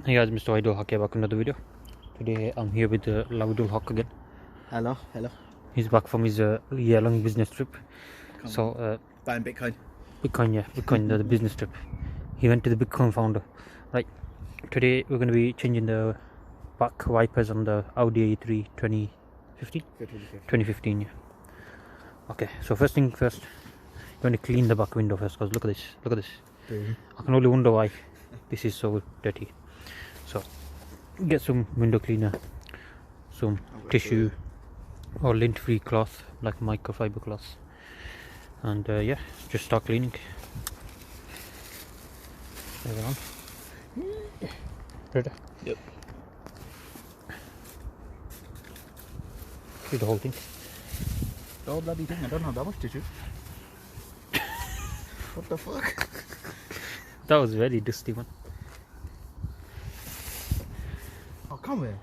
Hey guys, Mr. Idol Haque back in another video. Today I'm here with Laudul Haque again. Hello. He's back from his year-long business trip. Buying Bitcoin. Bitcoin, the business trip. He went to the Bitcoin founder. Right. Today we're going to be changing the back wipers on the Audi A3 2015. Yeah. Okay. So first thing first, you want to clean the back window first, because look at this. I can only wonder why this is so dirty. So get some window cleaner, some tissue or lint-free cloth like microfiber cloth, and yeah, just start cleaning. Ready? Yep. Clean the whole thing. Oh bloody thing! I don't have that much tissue. What the fuck? That was very dusty one. Oh come here.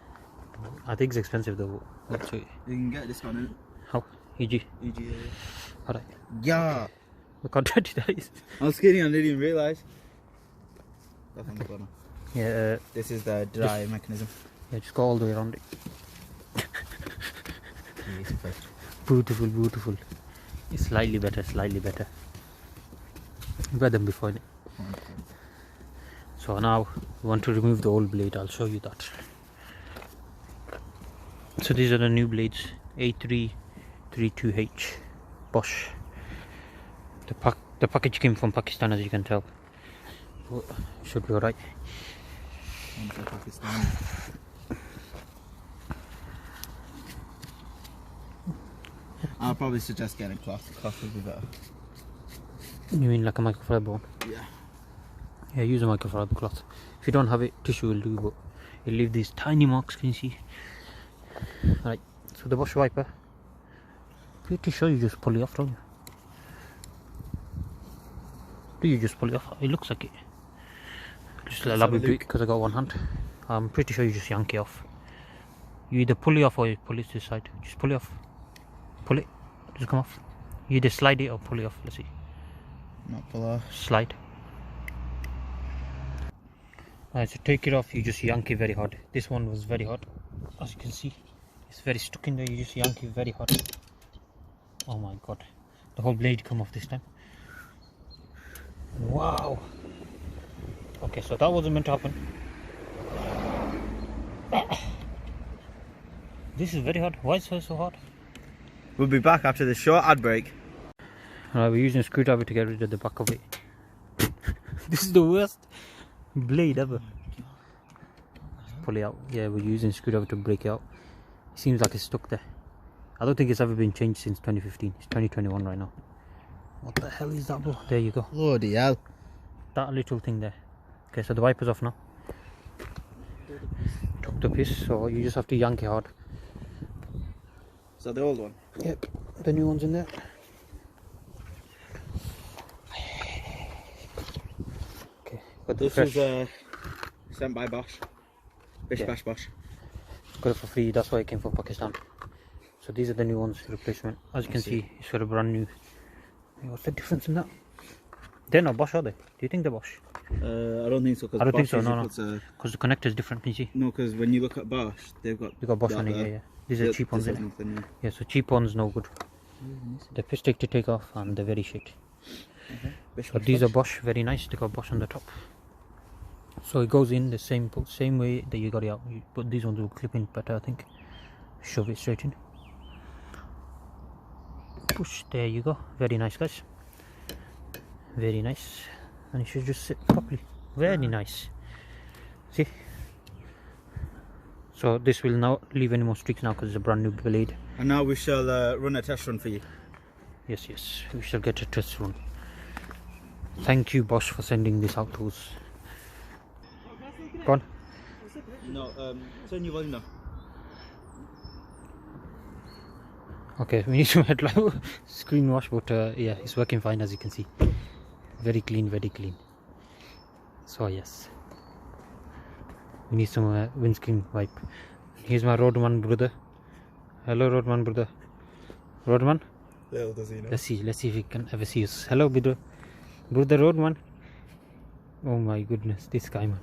I think it's expensive though. Let's see. You can get this one. How? EG. Alright. Yeah. Look how dirty that is. I was kidding. I didn't even realise. That's on the corner. Yeah. This is the dry mechanism. Yeah, just go all the way around it. Beautiful. It's slightly better. Better than before. Innit? So now we want to remove the old blade. I'll show you that. So these are the new blades, A3 32H Bosch. The package came from Pakistan, as you can tell. Oh, should be alright. I'll probably suggest getting cloth. Cloth would be better. You mean like a microfiber one? Yeah, use a microfiber cloth. If you don't have it, tissue will do, but it'll leave these tiny marks. Can you see? Right. So the Bosch wiper, pretty sure you just pull it off, don't you? Do you just pull it off? It looks like it. Just allow me to do it because I got one hand. I'm pretty sure you just yank it off. You either pull it off or you pull it to the side. Just pull it off. Pull it. Just come off. You either slide it or pull it off. Let's see. Not pull off. Slide. Alright, so take it off. You just yank it very hard. This one was very hard, as you can see. It's very stuck in there. You just yank it very hard. Oh my god, the whole blade come off this time. Wow. Okay, so that wasn't meant to happen. This is very hard. Why is it so hard? We'll be back after the short ad break. Alright, we're using a screwdriver to get rid of the back of it. This is the worst blade ever. Pull it out. Yeah, we're using a screwdriver to break it out. It seems like it's stuck there. I don't think it's ever been changed since 2015. It's 2021 right now. What the hell is that, bro? There you go. Bloody hell. That little thing there. Okay, so the wiper's off now. Took the piss, so you just have to yank it hard. Is that the old one? Yep, the new one's in there. Okay, got the This fresh. was sent by Bosch. Yeah. Bash Bosch. Got it for free. That's why it came from Pakistan. So these are the new ones, replacement. As you can see, it's got a brand new. What's the difference in that? They're not Bosch, are they? Do you think they're Bosch? I don't think so. I don't think so. No. Because the connector is different. Can you see? No, because when you look at Bosch, they've got Bosch on it. Yeah. These are cheap ones. Yeah, so cheap ones no good. They're piss take to take off, and they're very shit. But these are Bosch, very nice. They got Bosch on the top. So it goes in the same way that you got it out. But these ones will clip in better, I think. Shove it straight in. Push. There you go. Very nice, guys. Very nice. And it should just sit properly. Very nice. See? So this will not leave any more streaks now because it's a brand new blade. And now we shall run a test run for you. Yes, we shall get a test run. Thank you, Bosch, for sending this out to us. Go on. No, turn your volume down. Okay, we need to headline screen wash, but yeah, it's working fine, as you can see. Very clean. So yes, we need some windscreen wipe. Here's my roadman brother. Hello, roadman brother. Roadman. Little does he know. Let's see if he can ever see us. Hello, brother roadman. Oh my goodness, this guy, man.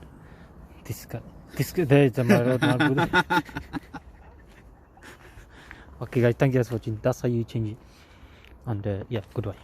there is a okay guys, thank you guys for watching. That's how you change it. And yeah, goodbye.